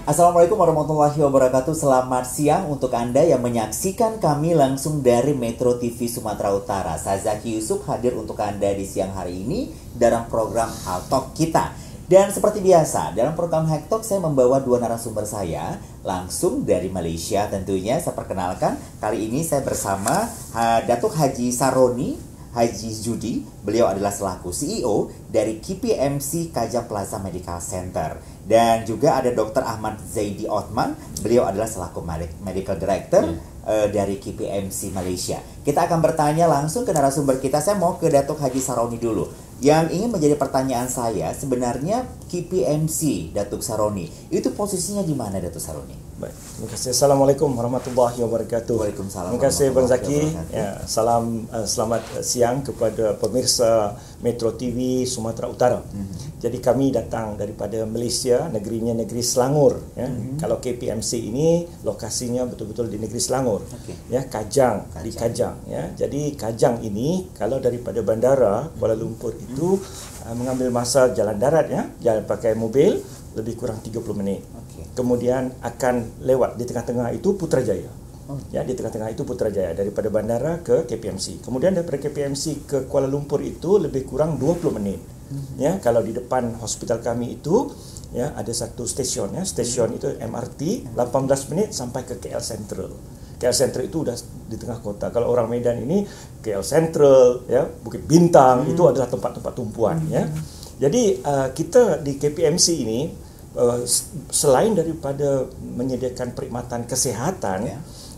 Assalamualaikum warahmatullahi wabarakatuh. Selamat siang untuk Anda yang menyaksikan kami langsung dari Metro TV Sumatera Utara. Saya Zaki Yusuf hadir untuk Anda di siang hari ini dalam program Health Talk kita. Dan seperti biasa, dalam program Health Talk saya membawa dua narasumber saya langsung dari Malaysia tentunya. Saya perkenalkan, kali ini saya bersama Datuk Haji Saroni Haji Judi. Beliau adalah selaku CEO dari KPMC Kajang Plaza Medical Center. Dan juga ada Dr. Ahmad Zaidi Othman. Beliau adalah selaku Medical Director dari KPMC Malaysia. Kita akan bertanya langsung ke narasumber kita. Saya mau ke Datuk Haji Saroni dulu. Yang ingin menjadi pertanyaan saya, sebenarnya KPMC Datuk Saroni itu posisinya di mana, Datuk Saroni? Baik, terima kasih. Assalamualaikum warahmatullahi wabarakatuh. Waalaikumsalam. Terima kasih Bang Zaki. Ya, selamat siang kepada pemirsa Metro TV Sumatera Utara. Jadi kami datang daripada Malaysia, negerinya negeri Selangor. Ya. Kalau KPMC ini lokasinya betul-betul di negeri Selangor. Ya, Kajang, di Kajang. Ya. Jadi Kajang ini kalau daripada bandara Kuala Lumpur itu mengambil masa jalan darat, ya, jalan pakai mobil lebih kurang 30 menit. Kemudian akan lewat di tengah-tengah itu Putrajaya. Ya, di tengah-tengah itu Putrajaya daripada bandara ke KPMC. Kemudian daripada KPMC ke Kuala Lumpur itu lebih kurang 20 menit. Ya, kalau di depan hospital kami itu ya ada satu stesen, ya. Stesen itu MRT 18 menit sampai ke KL Central. KL Central itu udah di tengah kota. Kalau orang Medan ini KL Central, ya, Bukit Bintang itu adalah tempat-tempat tumpuan, ya. Jadi kita di KPMC ini selain daripada menyediakan perkhidmatan kesihatan,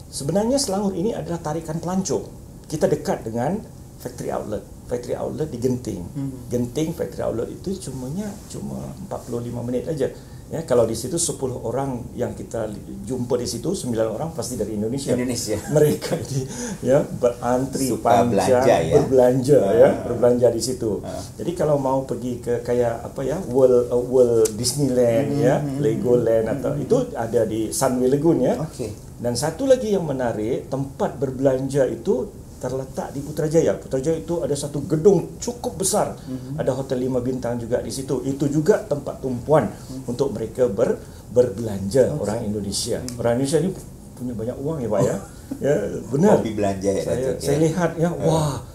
sebenarnya Selangor ini adalah tarikan pelancong. Kita dekat dengan factory outlet di Genting. Genting factory outlet itu cuma 45 menit aja. Ya, kalau di situ 10 orang yang kita jumpa di situ, 9 orang pasti dari Indonesia. Mereka ya berantri panjang berbelanja di situ. Jadi kalau mau pergi ke kayak apa ya, World Disneyland, ya, Legoland atau itu ada di Sunway Lagoon, ya. Dan satu lagi yang menarik, tempat berbelanja itu terletak di Putrajaya. Putrajaya itu ada satu gedung cukup besar. Ada hotel 5 bintang juga di situ. Itu juga tempat tumpuan untuk mereka berbelanja orang Indonesia. Orang Indonesia ini punya banyak uang, ya Pak, ya. Ya, benar. Hobi belanja, ya. Saya lihat, ya, wah,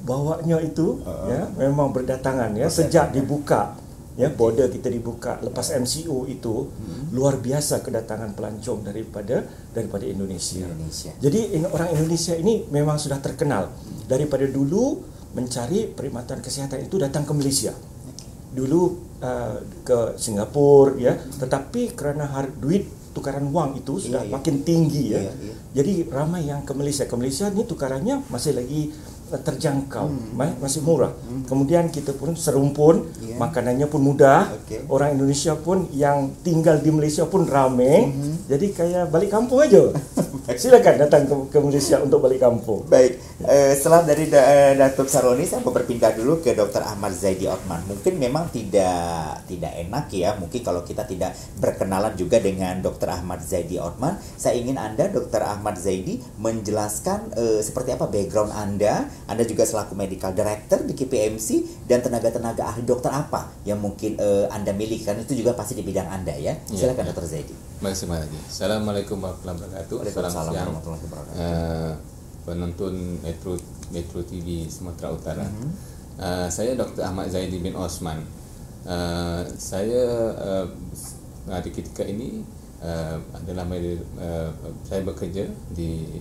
bawanya itu ya memang berdatangan, ya, sejak dibuka. Ya, border kita dibuka lepas MCO itu luar biasa kedatangan pelancong daripada Indonesia. Jadi orang Indonesia ini memang sudah terkenal daripada dulu mencari perkhidmatan kesihatan itu datang ke Malaysia. Dulu ke Singapura, ya, tetapi kerana duit tukaran wang itu sudah makin tinggi, ya. Jadi ramai yang ke Malaysia. Ke Malaysia ni tukarannya masih lagi terjangkau, masih murah. Kemudian kita pun serumpun, makanannya pun mudah. Orang Indonesia pun yang tinggal di Malaysia pun ramai. Jadi kayak balik kampung aja. Silakan datang ke Malaysia untuk balik kampung. Baik, setelah dari Datuk Saroni, saya mau berpindah dulu ke Dr. Ahmad Zaidi Othman. Mungkin memang tidak enak, ya, mungkin kalau kita tidak berkenalan juga dengan Dr. Ahmad Zaidi Othman. Saya ingin Anda, Dr. Ahmad Zaidi, menjelaskan seperti apa background Anda. Anda juga selaku Medical Director di KPMC, dan tenaga-tenaga ahli dokter apa yang mungkin Anda miliki, kan itu juga pasti di bidang Anda, ya. Silakan Dr. Zaidi. Terima kasih. Assalamualaikum warahmatullahi wabarakatuh. Selamat siang penonton Metro TV Sumatera Utara. Saya Dr. Ahmad Zaidi bin Osman. Saya di ketika ini adalah saya bekerja di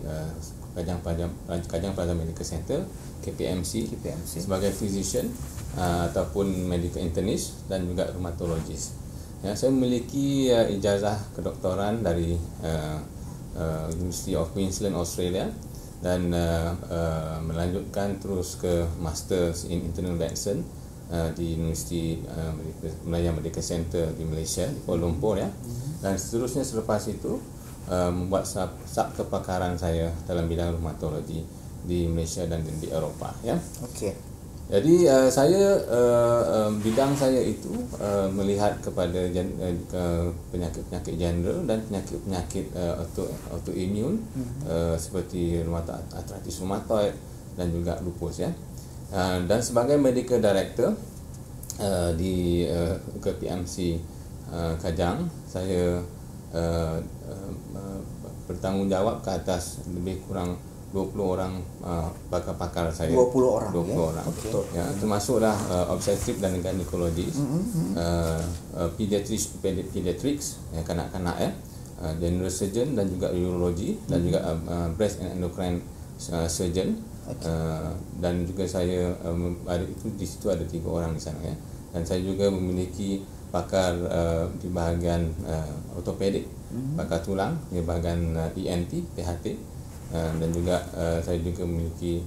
Kajang Plaza Medical Center KPMC sebagai physician ataupun medical internist dan juga rheumatologist. Ya, saya memiliki ijazah kedoktoran dari University of Queensland, Australia, dan melanjutkan terus ke Masters in Internal Medicine di University Melayu Medical Center di Malaysia, di Kuala Lumpur, ya. Dan seterusnya selepas itu membuat sub kepakaran saya dalam bidang rheumatologi di Malaysia dan di Eropah, ya. Jadi bidang saya itu melihat kepada penyakit-penyakit general dan penyakit-penyakit autoimun seperti arthritis rheumatoid dan juga lupus, ya. Dan sebagai medical director di KPMC Kajang, saya bertanggungjawab ke atas lebih kurang 20 orang pakar-pakar saya. 20 orang 20 orang. Okay. Ya, termasuklah obstetrik dan gynecologist, pediatrics, ya, kanak-kanak ya, general surgeon dan juga urologi dan juga breast and endocrine surgeon. Dan juga saya di situ ada 3 orang di sana ya. Dan saya juga memiliki pakar di bahagian ortopedik, pakar tulang di bahagian ENT, PHT, dan juga saya juga memiliki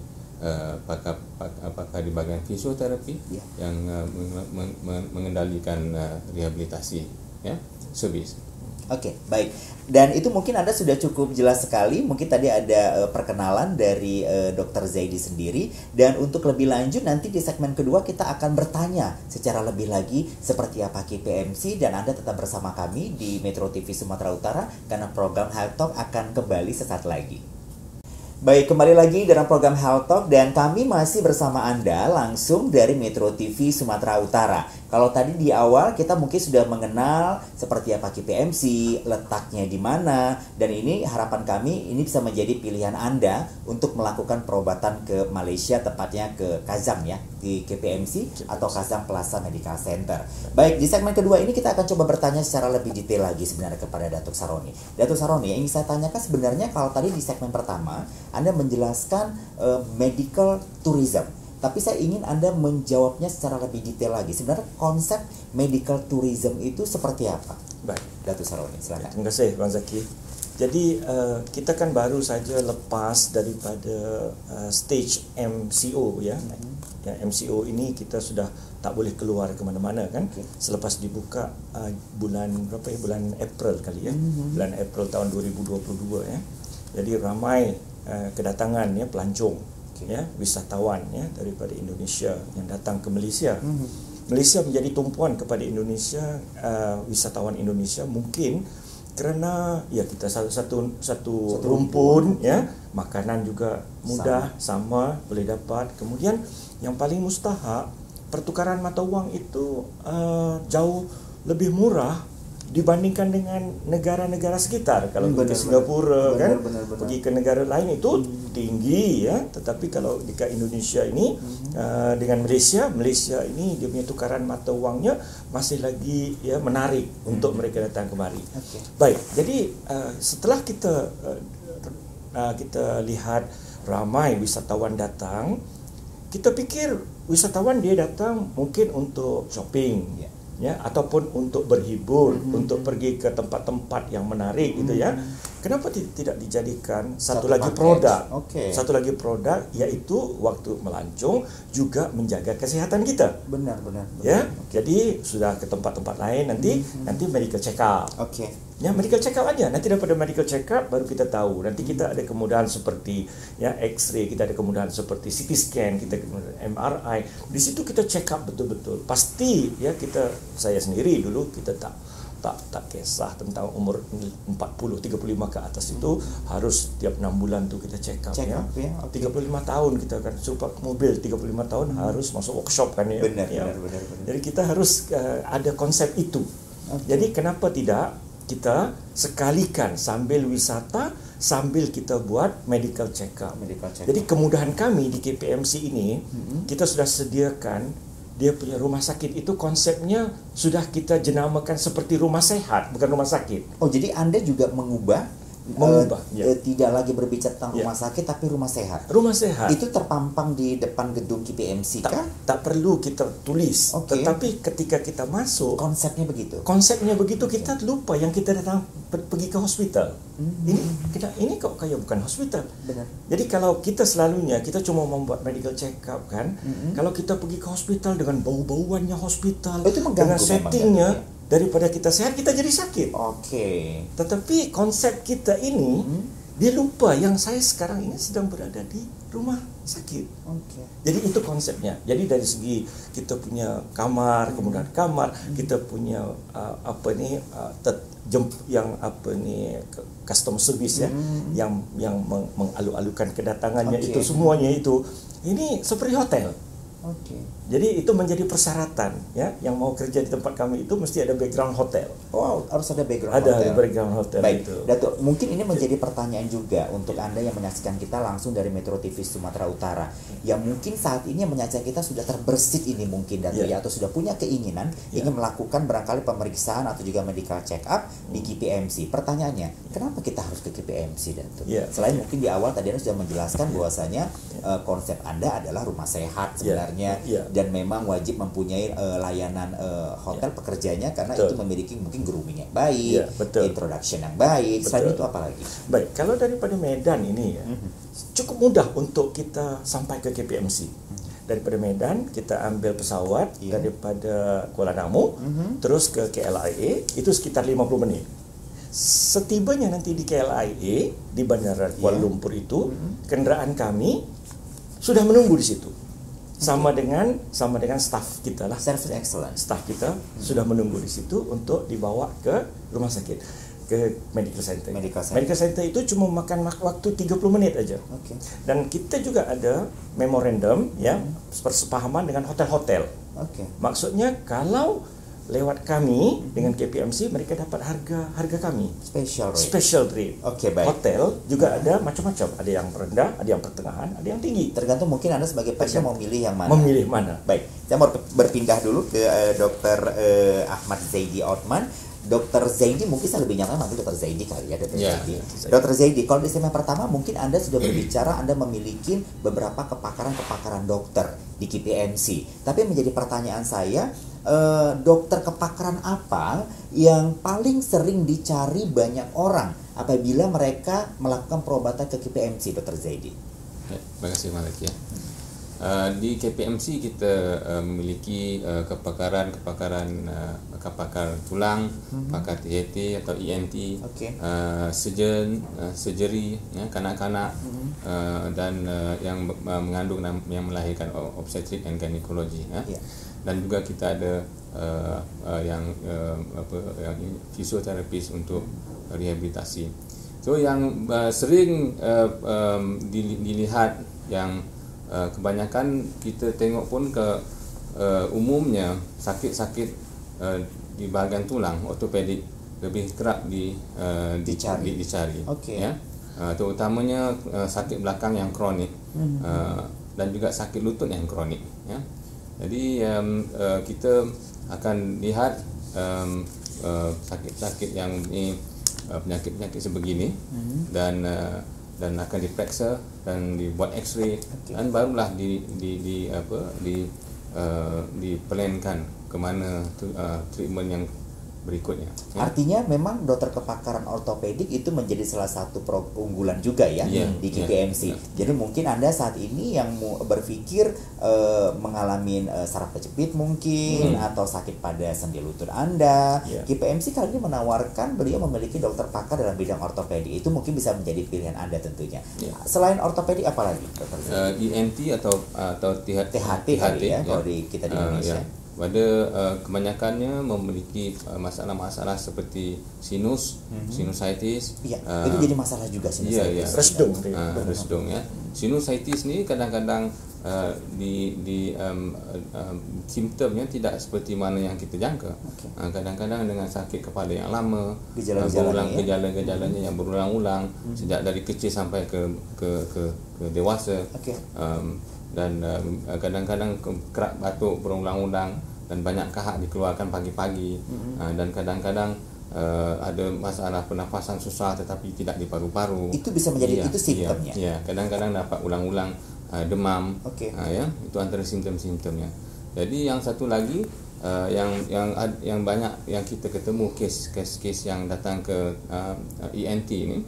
pakar di bahagian fisioterapi yang mengendalikan rehabilitasi ya, servis. Oke, baik. Dan itu mungkin Anda sudah cukup jelas sekali. Mungkin tadi ada perkenalan dari Dr. Zaidi sendiri. Dan untuk lebih lanjut nanti di segmen kedua kita akan bertanya secara lebih lagi seperti apa KPMC. Dan Anda tetap bersama kami di Metro TV Sumatera Utara karena program Health Talk akan kembali sesaat lagi. Baik, kembali lagi dalam program Health Talk dan kami masih bersama Anda langsung dari Metro TV Sumatera Utara. Kalau tadi di awal kita mungkin sudah mengenal seperti apa KPMC, letaknya di mana, dan ini harapan kami ini bisa menjadi pilihan Anda untuk melakukan perobatan ke Malaysia, tepatnya ke Kazang ya, di KPMC atau Kazang Plaza Medical Center. Baik, di segmen kedua ini kita akan coba bertanya secara lebih detail lagi sebenarnya kepada Datuk Saroni. Datuk Saroni, yang ingin saya tanyakan sebenarnya kalau tadi di segmen pertama Anda menjelaskan medical tourism. Tapi saya ingin Anda menjawabnya secara lebih detail lagi. Sebenarnya konsep medical tourism itu seperti apa? Baik, Datuk Saroni, silakan. Terima kasih Bang Zaki. Jadi kita kan baru saja lepas daripada stage MCO ya. Ya, MCO ini kita sudah tak boleh keluar ke mana-mana kan. Selepas dibuka bulan berapa ya? Bulan April kali ya. Bulan April tahun 2022 ya. Jadi ramai kedatangan ya pelancong ya, wisatawan ya daripada Indonesia yang datang ke Malaysia. Malaysia menjadi tumpuan kepada Indonesia, wisatawan Indonesia mungkin kerana ya kita satu rumpun ya, makanan juga mudah sama boleh dapat. Kemudian yang paling mustahak, pertukaran mata wang itu jauh lebih murah dibandingkan dengan negara-negara sekitar. Kalau pergi ke Singapura pergi ke negara lain itu tinggi ya, tetapi kalau dekat Indonesia ini dengan Malaysia ini dia punya tukaran mata wangnya masih lagi ya menarik untuk mereka datang kemari. Baik, jadi setelah kita lihat ramai wisatawan datang, kita pikir wisatawan dia datang mungkin untuk shopping ya, ataupun untuk berhibur, untuk pergi ke tempat-tempat yang menarik gitu ya. Kenapa tidak dijadikan satu lagi produk? Satu lagi produk yaitu waktu melancong juga menjaga kesihatan kita. Benar. Ya, jadi sudah ke tempat-tempat lain nanti medical check up. Ya, medical check up aja. Nanti daripada medical check up baru kita tahu. Nanti kita ada kemudahan seperti ya X-ray, kita ada kemudahan seperti CT scan, kita kemudahan MRI. Di situ kita check up betul-betul. Pasti ya saya sendiri dulu kita tak kisah tentang umur 40, 35 ke atas itu harus tiap 6 bulan tu kita check up ya. 35 tahun kita kan serupa mobil 35 tahun harus masuk workshop kan ya. Benar. Jadi kita harus ada konsep itu. Jadi kenapa tidak kita sekalikan sambil wisata sambil kita buat medical check up. Jadi kemudahan kami di KPMC ini kita sudah sediakan dia punya rumah sakit itu konsepnya sudah kita jenamakan seperti rumah sehat, bukan rumah sakit. Oh, jadi Anda juga mengubah tidak lagi berbicara tentang rumah sakit tapi rumah sehat. Rumah sehat. Itu terpampang di depan gedung KPMC kah? Tak perlu kita tulis. Tetapi ketika kita masuk konsepnya begitu. Kita lupa yang kita datang pergi ke hospital. Ini kok kayak bukan hospital. Benar. Jadi kalau kita selalunya kita cuma membuat medical check up kan. Kalau kita pergi ke hospital dengan bau-bauannya hospital, dengan settingnya daripada kita sehat kita jadi sakit. Tetapi konsep kita ini dia lupa yang saya sekarang ini sedang berada di rumah sakit. Jadi itu konsepnya. Jadi dari segi kita punya kamar, kemudian kita punya customer service ya, yang mengalu-alukan kedatangannya itu semuanya itu ini seperti hotel. Oke. Jadi itu menjadi persyaratan ya, yang mau kerja di tempat kami itu mesti ada background hotel. Oh, harus ada background Ada hotel. background hotel. Baik, itu. Datuk, mungkin ini menjadi pertanyaan juga untuk Anda yang menyaksikan kita langsung dari Metro TV Sumatera Utara. Yang mungkin saat ini yang menyaksikan kita sudah terbersit ini mungkin Datuk ya, atau sudah punya keinginan ingin melakukan barangkali pemeriksaan atau juga medical check up di KPMC. Pertanyaannya, kenapa kita harus ke KPMC, Datuk? Selain mungkin di awal tadi Anda sudah menjelaskan bahwasanya konsep Anda adalah rumah sehat sebenarnya. Dan memang wajib mempunyai layanan hotel pekerjanya karena itu memiliki mungkin grooming yang baik, introduction yang baik. Selain itu apa lagi? Baik, kalau daripada Medan ini ya, cukup mudah untuk kita sampai ke KPMC. Daripada Medan kita ambil pesawat daripada Kuala Namu terus ke KLIA, itu sekitar 50 menit. Setibanya nanti di KLIA di Bandara Kuala Lumpur itu, kendaraan kami sudah menunggu di situ. Sama dengan staf kita lah, Service excellence. Staf kita sudah menunggu di situ untuk dibawa ke rumah sakit, ke medical center. Medical center itu cuma makan waktu 30 menit aja. Dan kita juga ada memorandum ya, persepahaman dengan hotel-hotel. Maksudnya kalau lewat kami dengan KPMC mereka dapat harga kami special rate. Baik. Hotel juga ada macam-macam, ada yang rendah, ada yang pertengahan, ada yang tinggi. Tergantung mungkin Anda sebagai pasien mau milih yang mana. Memilih mana. Baik, saya mau berpindah dulu ke Dr. Ahmad Zaidi Othman. Dr. Zaidi, mungkin saya lebih nyaman manggil Dr. Zaidi kali ya, Dr. Zaidi. Dr. Zaidi, kalau di segmen pertama mungkin Anda sudah berbicara Anda memiliki beberapa kepakaran dokter di KPMC. Tapi menjadi pertanyaan saya, dokter kepakaran apa yang paling sering dicari banyak orang apabila mereka melakukan perobatan ke KPMC, Dr. Zaidi? Terima kasih Malik ya. Di KPMC kita memiliki kepakaran tulang, pakar THT atau ENT, surgeon, surgery, ya, kanak-kanak, dan yang mengandung yang melahirkan obstetrik dan gynecology, ya. Dan juga kita ada yang fisioterapis untuk rehabilitasi. So yang sering dilihat yang kebanyakan kita tengok pun umumnya sakit-sakit di bahagian tulang ortopedik lebih kerap dicari. Ya. Terutamanya sakit belakang yang kronik dan juga sakit lutut yang kronik. Ya. Jadi kita akan lihat sakit-sakit yang ini penyakit-penyakit sebegini dan akan diperiksa dan dibuat X-ray dan barulah diplankan ke mana treatment yang berikutnya. Ya. Artinya memang dokter kepakaran ortopedik itu menjadi salah satu unggulan juga ya di KPMC. Jadi mungkin Anda saat ini yang berpikir mengalami saraf kejepit mungkin atau sakit pada sendi lutut Anda, KPMC kali ini menawarkan beliau memiliki dokter pakar dalam bidang ortopedik. Itu mungkin bisa menjadi pilihan Anda tentunya. Selain ortopedik apa lagi, dokter? ENT atau THT ya, kalau kita di Indonesia. Pada kebanyakannya memiliki masalah-masalah seperti sinusitis. Itu jadi masalah juga sinusitis. Resdung ya. Sinusitis ni kadang-kadang simptomnya tidak seperti mana yang kita jangka. Kadang-kadang dengan sakit kepala yang lama, gejala-gejalanya yang berulang-ulang sejak dari kecil sampai ke dewasa. Dan kadang-kadang kerap batuk berulang-ulang dan banyak kahak dikeluarkan pagi-pagi, dan kadang-kadang ada masalah pernafasan susah tetapi tidak di paru-paru. Itu bisa menjadi itu simptomnya. Kadang-kadang dapat ulang-ulang demam. Ya, itu antara simptom-simptomnya. Jadi yang satu lagi yang banyak yang kita ketemu kes yang datang ke ENT ini,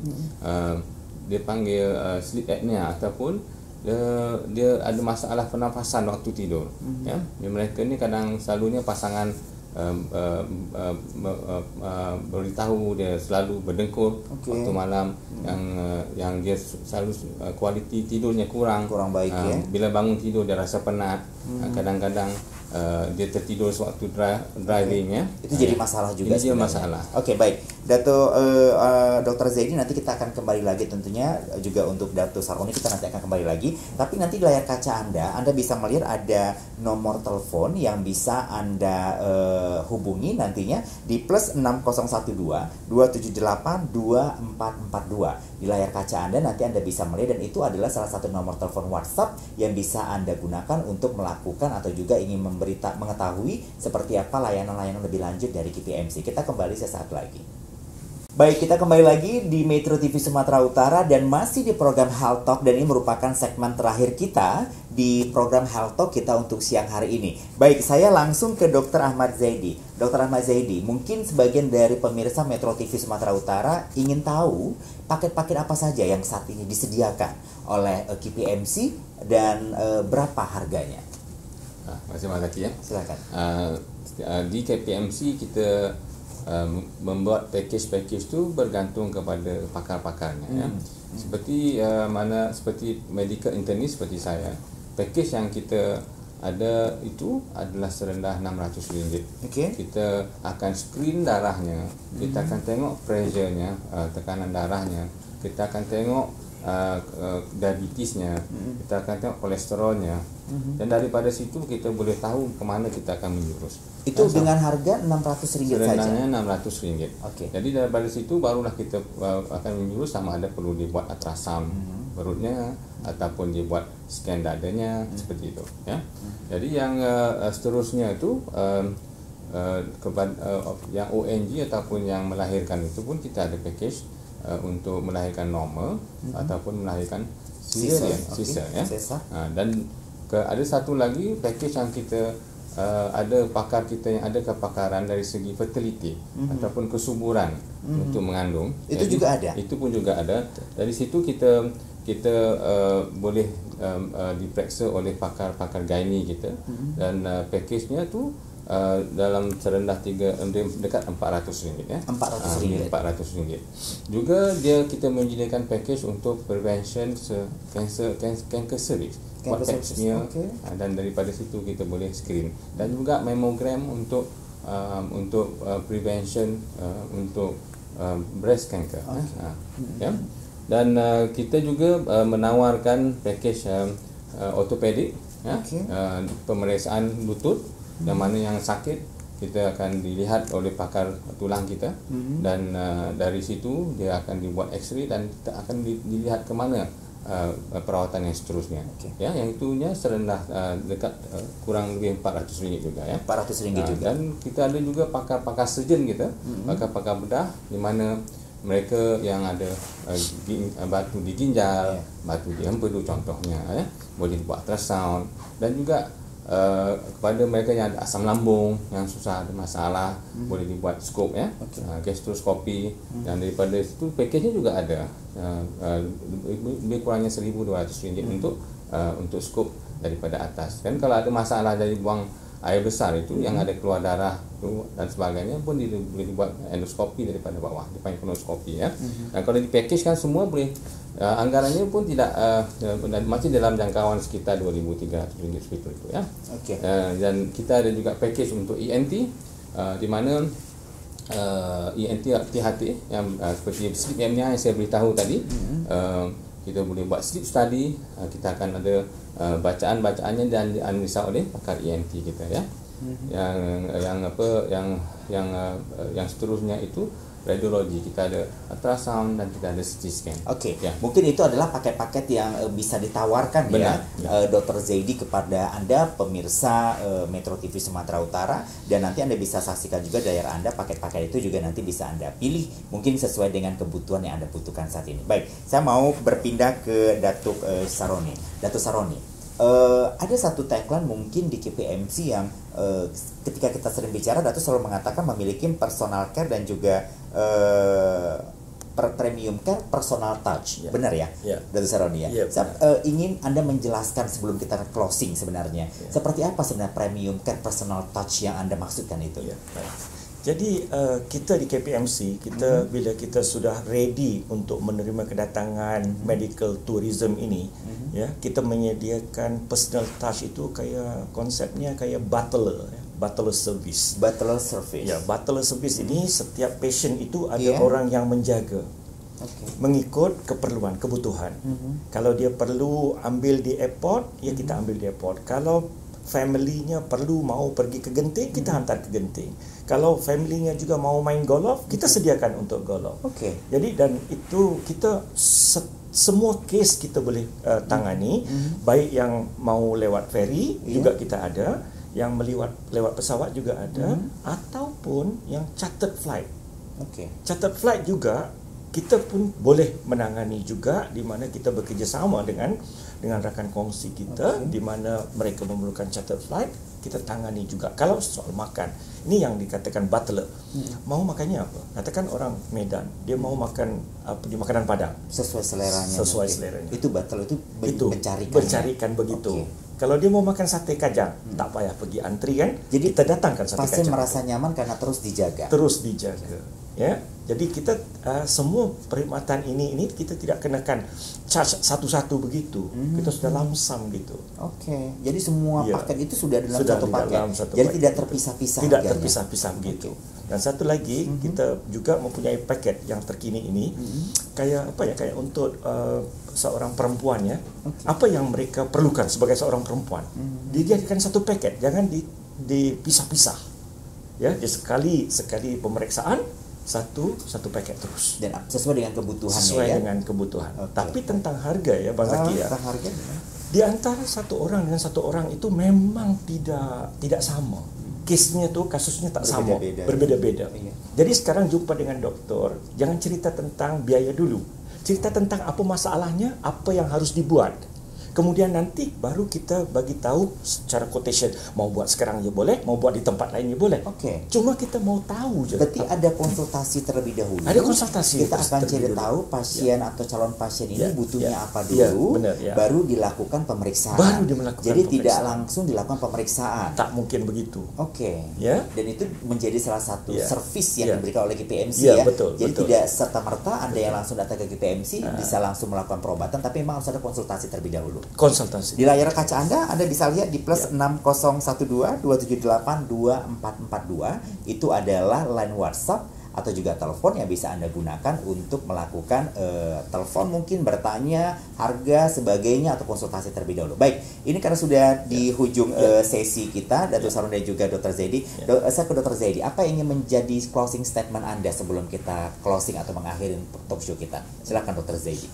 dia panggil sleep apnea ataupun dia ada masalah pernafasan waktu tidur. Ya, mereka ni kadang selalunya pasangan beritahu dia selalu berdengkur waktu malam, yang dia selalu kualiti tidurnya kurang baik ya. Bila bangun tidur dia rasa penat, Kadang-kadang dia tertidur sewaktu driving ya. Itu jadi masalah juga. Ini masalah. Oke, baik. Dato Dr. Zaidi, nanti kita akan kembali lagi tentunya juga untuk Dato Saroni kita nanti akan kembali lagi. Tapi nanti di layar kaca Anda bisa melihat ada nomor telepon yang bisa Anda hubungi nantinya di plus 6012 278 2442. Di layar kaca Anda nanti Anda bisa melihat, dan itu adalah salah satu nomor telepon WhatsApp yang bisa Anda gunakan untuk melakukan atau juga ingin mengetahui seperti apa layanan-layanan lebih lanjut dari KPMC. Kita kembali sesaat lagi. Baik, kita kembali lagi di Metro TV Sumatera Utara dan masih di program Health Talk, dan ini merupakan segmen terakhir kita di program Health Talk kita untuk siang hari ini. Baik, saya langsung ke Dr. Ahmad Zaidi. Dr. Ahmad Zaidi, mungkin sebagian dari pemirsa Metro TV Sumatera Utara ingin tahu paket-paket apa saja yang saat ini disediakan oleh KPMC dan berapa harganya? Terima kasih Mas Zaki ya. Silakan. Di KPMC kita membuat package itu bergantung kepada pakar-pakarnya ya. Seperti seperti medical internist seperti saya, package yang kita ada itu adalah serendah RM600. Kita akan screen darahnya, kita akan tengok pressure-nya, tekanan darahnya, kita akan tengok diabetesnya, kita akan tengok kolesterolnya, dan daripada situ kita boleh tahu kemana kita akan menjurus. Itu dengan harga RM600 saja? Sebenarnya RM600. Jadi daripada situ barulah kita akan menjurus sama ada perlu dibuat ultrasound perutnya ataupun dibuat scan dadanya, seperti itu ya. Jadi yang seterusnya itu yang ONG ataupun yang melahirkan itu pun kita ada package untuk melahirkan normal ataupun melahirkan sisa ya. Dan ada satu lagi package yang kita ada pakar kita yang ada kepakaran dari segi fertility ataupun kesuburan untuk mengandung. Itu jadi, juga ada. Itu pun juga ada. Dari situ kita boleh diperiksa oleh pakar-pakar gynae kita, dan package-nya tu dalam serendah dekat RM400 ya. RM400. Juga kita menyediakan package untuk prevention cancer cervix, buat pap smear, dan daripada situ kita boleh screen, dan juga mammogram untuk prevention untuk breast cancer ya. Dan kita juga menawarkan package ortopedik ya, pemeriksaan lutut, yang mana yang sakit kita akan dilihat oleh pakar tulang kita, dan dari situ dia akan dibuat X-ray dan kita akan dilihat ke mana perawatan yang seterusnya. Ya, yang itunya serendah dekat kurang lebih RM400 juga ya. RM400 juga. Dan kita ada juga pakar-pakar surgeon kita, pakar-pakar bedah, di mana mereka yang ada batu di ginjal, batu di empedu contohnya ya, boleh buat ultrasound, dan juga kepada mereka yang ada asam lambung, yang susah ada masalah, boleh dibuat skop ya, gastroskopi, dan daripada itu package-nya juga ada lebih kurangnya RM1,200 untuk skop daripada atas. Dan kalau ada masalah dari buang air besar itu yang ada keluar darah itu dan sebagainya pun boleh dibuat endoskopi daripada bawah, dipanggil kolonoskopi ya. Dan kalau di package kan semua boleh, anggarannya pun tidak masih dalam jangkauan sekitar RM2,300 seperti itu ya. Dan kita ada juga package untuk ENT, di mana ENT hati-hati yang seperti sleep apnea yang saya beritahu tadi. Kita boleh buat sleep study, kita akan ada bacaan-bacaannya dan dianalisa oleh pakar ENT kita ya. Yang seterusnya itu radiologi, kita ada ultrasound dan kita ada CT scan. Mungkin itu adalah paket-paket yang bisa ditawarkan Dr. Zaidi kepada Anda pemirsa Metro TV Sumatera Utara, dan nanti Anda bisa saksikan juga di layar Anda paket-paket itu juga nanti bisa Anda pilih mungkin sesuai dengan kebutuhan yang Anda butuhkan saat ini. Baik, saya mau berpindah ke Datuk Saroni. Datuk Saroni, ada satu tagline mungkin di KPMC yang ketika kita sering bicara, Datuk selalu mengatakan memiliki personal care dan juga premium care, personal touch, benar ya, Datuk Saroni ya. Ingin Anda menjelaskan sebelum kita closing sebenarnya, seperti apa sebenarnya premium care, personal touch yang Anda maksudkan itu? Jadi kita di KPMC kita bila kita sudah ready untuk menerima kedatangan medical tourism ini, ya, kita menyediakan personal touch itu kayak konsepnya kayak butler, ya, butler service. Butler service. Ya, butler service ini setiap patient itu ada orang yang menjaga. Mengikut keperluan, kebutuhan. Kalau dia perlu ambil di airport, ya kita ambil di airport. Kalau family-nya perlu mau pergi ke Genting, kita hantar ke Genting. Kalau family-nya juga mau main golf, kita sediakan untuk golf. Jadi dan itu kita semua case kita boleh tangani, baik yang mau lewat ferry juga kita ada, yang lewat pesawat juga ada, ataupun yang chartered flight. Chartered flight juga kita pun boleh menangani juga, di mana kita bekerjasama dengan rakan kongsi kita, di mana mereka memerlukan chartered flight, kita tangani juga. Kalau soal makan, ini yang dikatakan butler. Mau makannya apa? Katakan orang Medan, dia mau makan di makanan Padang. Sesuai seleranya. Sesuai seleranya. Itu butler itu mencarikan begitu. Kalau dia mau makan sate kajang, tak payah pergi antri kan? Jadi kita datangkan sate pasien kajang. merasa nyaman karena terus dijaga. Terus dijaga. Ya, jadi kita semua perkhidmatan ini kita tidak kenakan charge satu-satu begitu. Kita sudah lamsam gitu. Jadi semua paket itu sudah dalam satu paket. Jadi paket. Tidak terpisah-pisah. Tidak terpisah-pisah begitu. Dan satu lagi kita juga mempunyai paket yang terkini ini, kayak apa ya? Kayak untuk seorang perempuan ya. Apa yang mereka perlukan sebagai seorang perempuan? Dijadikan satu paket, jangan dipisah-pisah. Ya, sekali pemeriksaan satu paket terus, dan sesuai dengan kebutuhan. Dengan kebutuhan. Tapi tentang harga ya Bang Zaki ya. Tentang harga di antara satu orang dengan satu orang itu memang tidak sama. Case-nya tuh, kasusnya tak sama, berbeda-beda. Jadi sekarang jumpa dengan dokter, jangan cerita tentang biaya dulu. Cerita tentang apa masalahnya, apa yang harus dibuat. Kemudian nanti baru kita bagi tahu secara quotation, mau buat sekarang ya boleh, mau buat di tempat lain ya boleh. Cuma kita mau tahu je. Berarti ada konsultasi terlebih dahulu. Ada konsultasi. Kita akan cari tahu pasien atau calon pasien ini butuhnya apa dulu, baru dilakukan pemeriksaan. Jadi tidak langsung dilakukan pemeriksaan. Tak mungkin begitu. Ya. Dan itu menjadi salah satu servis yang diberikan oleh KPMC ya. Jadi tidak serta-merta Anda yang langsung datang ke KPMC bisa langsung melakukan perobatan, tapi memang harus ada konsultasi terlebih dahulu. Konsultasi. Di layar kaca Anda bisa lihat di plus 6012 278 2442. Itu adalah line WhatsApp atau juga telepon yang bisa Anda gunakan untuk melakukan telepon, mungkin bertanya harga sebagainya atau konsultasi terlebih dahulu. Baik, ini karena sudah di hujung sesi kita, Datuk Saroni dan juga Dr. Zaidi. Saya ke Dr. Zaidi, apa yang ingin menjadi closing statement Anda sebelum kita closing atau mengakhiri talk show kita? Silakan Dr. Zaidi.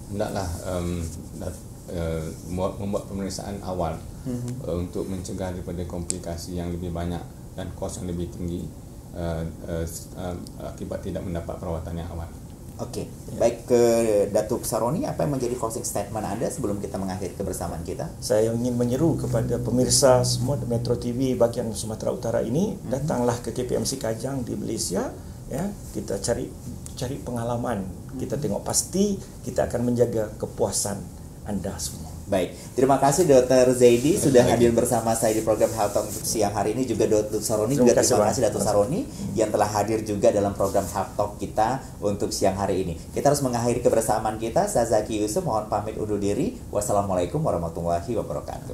Hendaklah membuat pemeriksaan awal untuk mencegah daripada komplikasi yang lebih banyak dan kos yang lebih tinggi akibat tidak mendapat perawatan yang awal. Baik, ke Datuk Saroni, apa yang menjadi closing statement Anda sebelum kita mengakhiri kebersamaan kita? Saya ingin menyeru kepada pemirsa semua Metro TV bagian Sumatera Utara ini, datanglah ke KPMC Kajang di Malaysia, ya. Kita cari pengalaman. Kita tengok, pasti kita akan menjaga kepuasan Anda semua. Baik, terima kasih Dr. Zaidi sudah hadir bersama saya di program Health Talk untuk siang hari ini. Juga Dr. Saroni, terima kasih Dr. Saroni yang telah hadir juga dalam program Health Talk kita untuk siang hari ini. Kita harus mengakhiri kebersamaan kita. Saya Zaki Yusuf, mohon pamit undur diri. Wassalamualaikum warahmatullahi wabarakatuh.